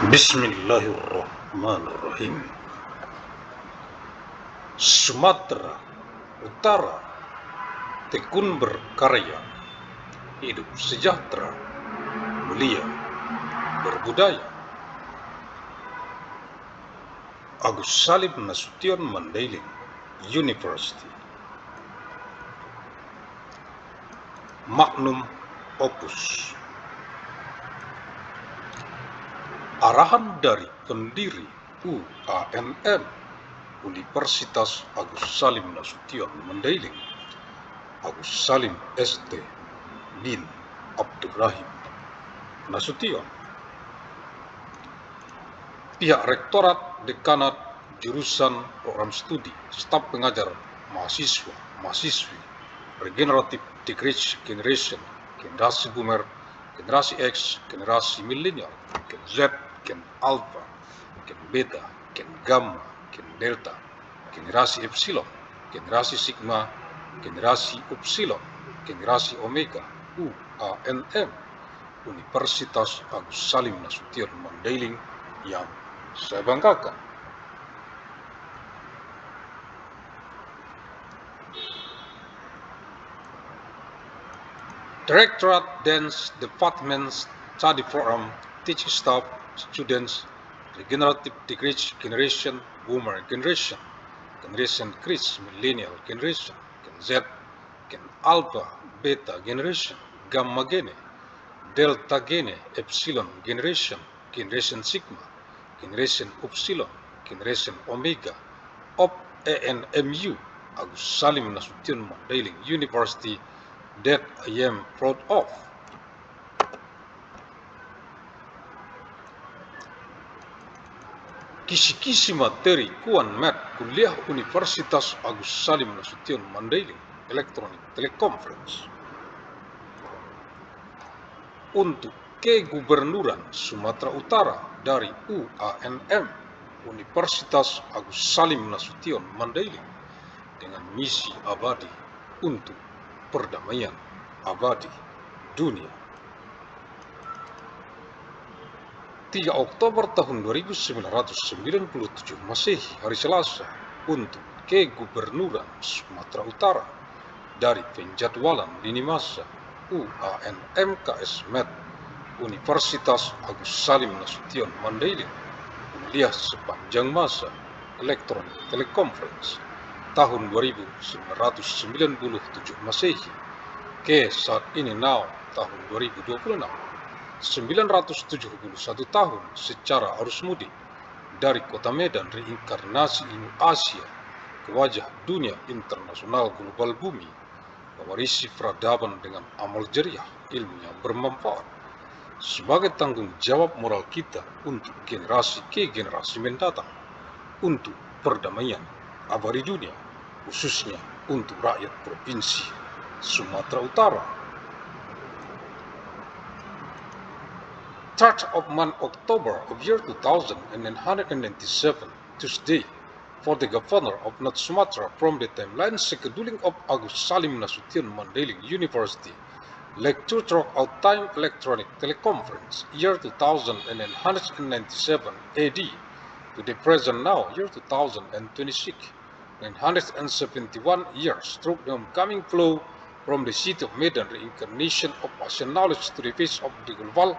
Bismillahirrahmanirrahim. Sumatera Utara tekun berkarya, hidup sejahtera, mulia, berbudaya. Agus Salim Nasution Mandailing University. Magnum Opus. Arahan dari pendiri UANM Universitas Agus Salim Nasution Mandailing, Agus Salim ST bin Abdurrahim Nasution. Pihak Rektorat, Dekanat, Jurusan Program Studi, Staf Pengajar, Mahasiswa-mahasiswi, Regenerative Generation, Generasi Boomer, Generasi X, Generasi Milenial, Gen Z, Gen Alpha, Gen Beta, Gen Gamma, Gen Delta, Generasi Epsilon, Generasi Sigma, Generasi Upsilon, Generasi Omega, UANM, Universitas Agus Salim Nasution Mandailing yang saya banggakan. Directorate, Dance Department, Study Forum, Teaching Staff, Students, Regenerative Generation, Boomer Generation, Generation Chris, Millennial Generation, Gen Z, Gen Alpha, Beta Generation, Gamma Gene, Delta Gene, Epsilon Generation, Generation Sigma, Generation Upsilon, Generation Omega, of ANMU, Agus Salim Nasution Mandailing University, that I am proud of. Kisi-kisi materi Kuan Mat Kuliah Universitas Agus Salim Nasution Mandailing Electronic Teleconference untuk Kegubernuran Sumatera Utara dari UANM Universitas Agus Salim Nasution Mandailing dengan misi abadi untuk perdamaian abadi dunia. 3 Oktober tahun 1997 Masehi, hari Selasa, untuk Kegubernuran Sumatera Utara dari penjadwalan lini masa UANM KS Met Universitas Agus Salim Nasution Mandailing kuliah sepanjang masa Electronic Teleconference tahun 1997 Masehi ke saat ini tahun 2026, 971 tahun secara arus mudik dari kota Medan reinkarnasi ilmu Asia ke wajah dunia internasional global bumi, mewarisi peradaban dengan amal jariah ilmu yang bermanfaat sebagai tanggung jawab moral kita untuk generasi ke generasi mendatang, untuk perdamaian abadi dunia, khususnya untuk rakyat Provinsi Sumatera Utara. 3rd of month October of year 2997, Tuesday, for the Governor of North Sumatra from the timeline scheduling of Agus Salim Nasution Mandailing University, lecture throughout time electronic teleconference, year 2997 AD, to the present now, year 2026, 971 years through the oncoming flow from the city of Medan, reincarnation of Asian knowledge to the face of the global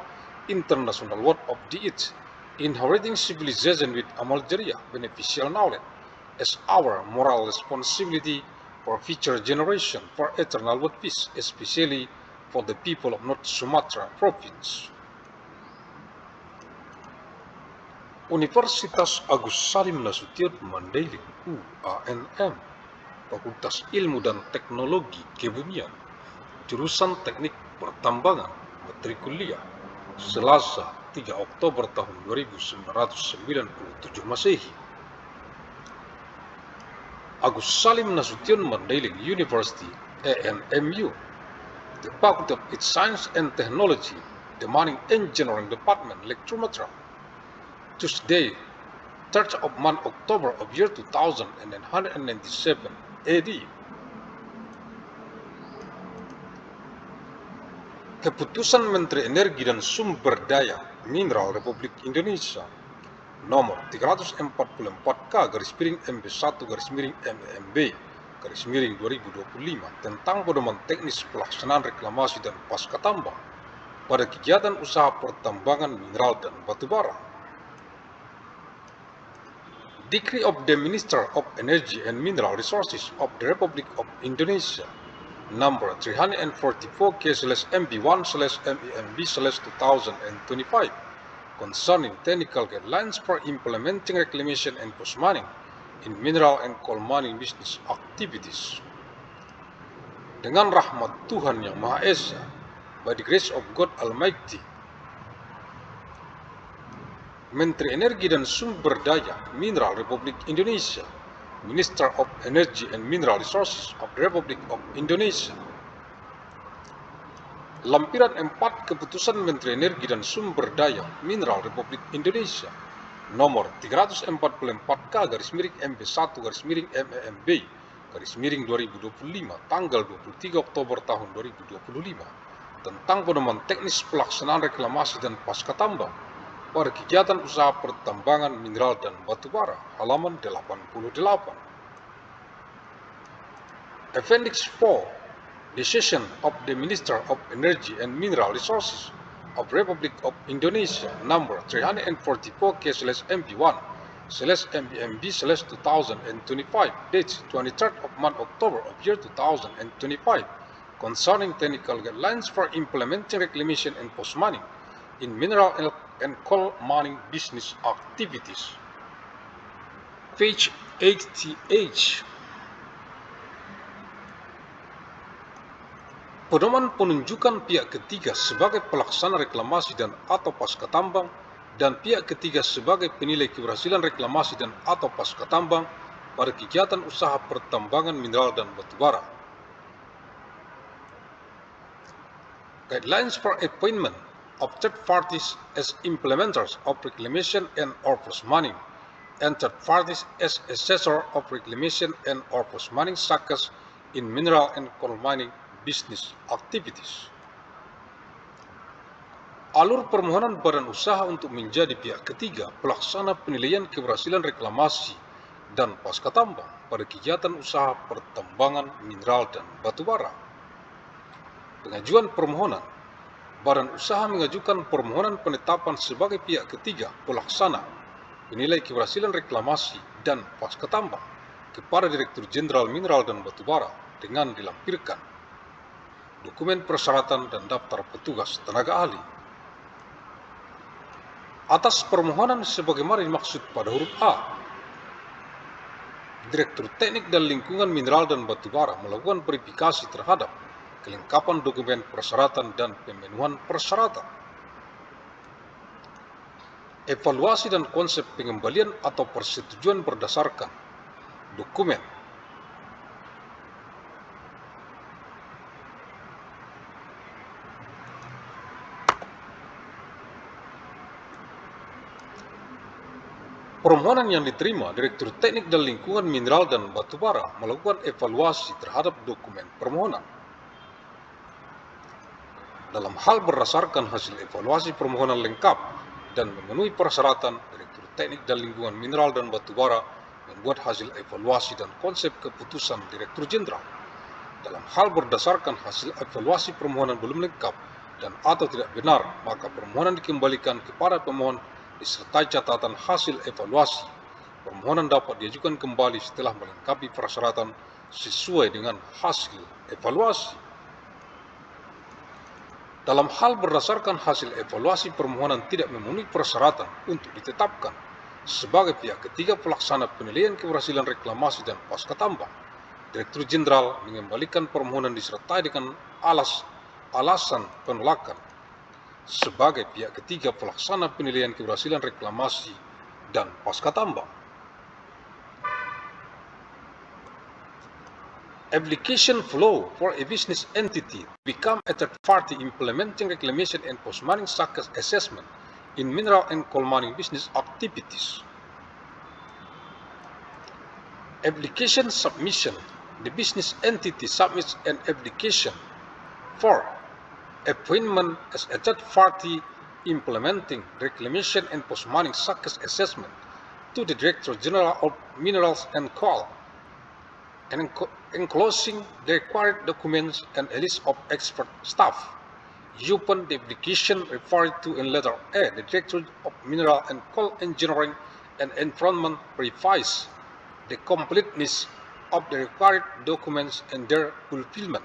international world of the Earth, inheriting civilization with amal jariah, beneficial knowledge, as our moral responsibility for future generation, for eternal world peace, especially for the people of North Sumatra Province. Universitas Agus Salim Nasution Mandailing UANM, Fakultas Ilmu dan Teknologi Kebumian, Jurusan Teknik Pertambangan, matrikuliah Selasa 3 Oktober tahun 1997 Masehi. Agus Salim Nasution Mandailing University ANMU, the Faculty of Science and Technology, the Mining Engineering Department, Lectrometra, Tuesday, 3rd of month October of year 2997 AD. Keputusan Menteri Energi dan Sumber Daya Mineral Republik Indonesia nomor 344K/MB/MB/2025 tentang pedoman teknis pelaksanaan reklamasi dan pasca tambang pada kegiatan usaha pertambangan mineral dan batubara. Decree of the Minister of Energy and Mineral Resources of the Republic of Indonesia number 344K/MB1/MEMB/2025 concerning technical guidelines for implementing reclamation and post-mining in mineral and coal mining business activities. Dengan rahmat Tuhan Yang Maha Esa, by the grace of God Almighty, Menteri Energi dan Sumber Daya Mineral Republik Indonesia, Minister of Energy and Mineral Resources of the Republic of Indonesia. Lampiran 4 Keputusan Menteri Energi dan Sumber Daya Mineral Republik Indonesia nomor 344.MB1/MEMB/2025 tanggal 23 Oktober tahun 2025 tentang pedoman teknis pelaksanaan reklamasi dan pasca tambang pada kegiatan usaha pertambangan mineral dan batubara halaman 88. Appendix 4 Decision of the Minister of Energy and Mineral Resources of Republic of Indonesia number 344K/MB1/MEMB/2025 dates 23rd of month October of year 2025 concerning technical guidelines for implementing reclamation and post-mining in mineral and coal mining business activities. Page 88. Pedoman penunjukan pihak ketiga sebagai pelaksana reklamasi dan atau pasca tambang dan pihak ketiga sebagai penilai keberhasilan reklamasi dan atau pasca tambang pada kegiatan usaha pertambangan mineral dan batubara. Guidelines for appointment of third parties as implementers of reclamation and or post-mining and third parties as assessor of reclamation and or post-mining success in mineral and coal mining business activities. Alur permohonan badan usaha untuk menjadi pihak ketiga pelaksana penilaian keberhasilan reklamasi dan pasca tambang pada kegiatan usaha pertambangan mineral dan batubara. Pengajuan permohonan. Badan usaha mengajukan permohonan penetapan sebagai pihak ketiga pelaksana penilai keberhasilan reklamasi dan pasca tambang kepada Direktur Jenderal Mineral dan Batubara dengan dilampirkan dokumen persyaratan dan daftar petugas tenaga ahli. Atas permohonan sebagaimana dimaksud pada huruf A, Direktur Teknik dan Lingkungan Mineral dan Batubara melakukan verifikasi terhadap kelengkapan dokumen persyaratan dan pemenuhan persyaratan. Evaluasi dan konsep pengembalian atau persetujuan berdasarkan dokumen. Permohonan yang diterima, Direktur Teknik dan Lingkungan Mineral dan Batubara melakukan evaluasi terhadap dokumen permohonan. Dalam hal berdasarkan hasil evaluasi permohonan lengkap dan memenuhi persyaratan, Direktur Teknik dan Lingkungan Mineral dan Batubara membuat hasil evaluasi dan konsep keputusan Direktur Jenderal. Dalam hal berdasarkan hasil evaluasi permohonan belum lengkap dan atau tidak benar, maka permohonan dikembalikan kepada pemohon disertai catatan hasil evaluasi. Permohonan dapat diajukan kembali setelah melengkapi persyaratan sesuai dengan hasil evaluasi. Dalam hal berdasarkan hasil evaluasi permohonan tidak memenuhi persyaratan untuk ditetapkan sebagai pihak ketiga pelaksana penilaian keberhasilan reklamasi dan pasca tambang, Direktur Jenderal mengembalikan permohonan disertai dengan alasan penolakan sebagai pihak ketiga pelaksana penilaian keberhasilan reklamasi dan pasca tambang. Application flow for a business entity to become a third party implementing reclamation and post-mining success assessment in mineral and coal mining business activities. Application submission. The business entity submits an application for appointment as a third party implementing reclamation and post-mining success assessment to the Director General of Minerals and Coal, and enclosing the required documents and a list of expert staff. Upon the application referred to in letter A, the Director of Mineral and Coal Engineering and Environment verifies the completeness of the required documents and their fulfillment.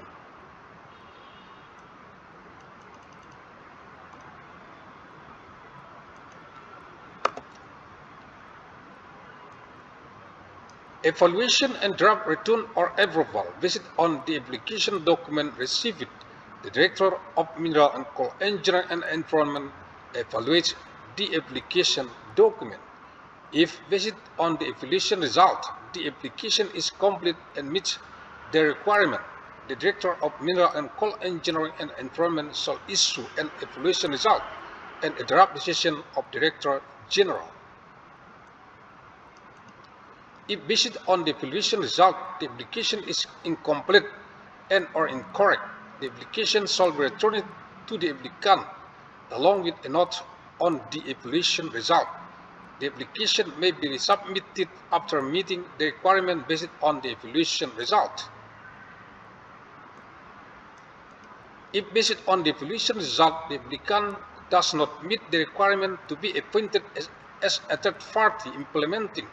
Evaluation and draft return or approval based on the application document received. The Director of Mineral and Coal Engineering and Environment evaluates the application document. If based on the evaluation result, the application is complete and meets the requirement, the Director of Mineral and Coal Engineering and Environment shall issue an evaluation result and a draft decision of Director General. If based on the evaluation result, the application is incomplete and or incorrect, the application shall be returned to the applicant along with a note on the evaluation result. The application may be resubmitted after meeting the requirement based on the evaluation result. If based on the evaluation result, the applicant does not meet the requirement to be appointed as a third party implementing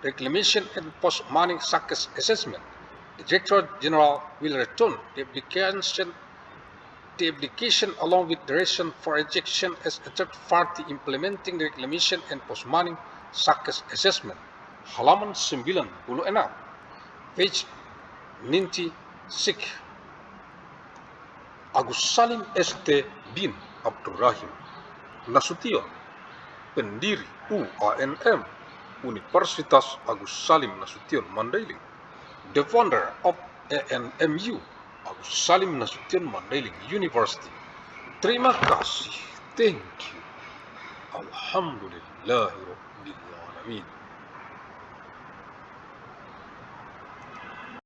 reclamation and post-mining success assessment, the Director General will return the application along with direction for rejection as a third party implementing the reclamation and post-mining success assessment. Halaman 96, page 96. Agus Salim ST bin Abdurrahim Nasution, pendiri UANM Universitas Agus Salim Nasution Mandailing, the founder of ANMU, Agus Salim Nasution Mandailing University. Terima kasih. Thank you. Alhamdulillahirabbil alamin.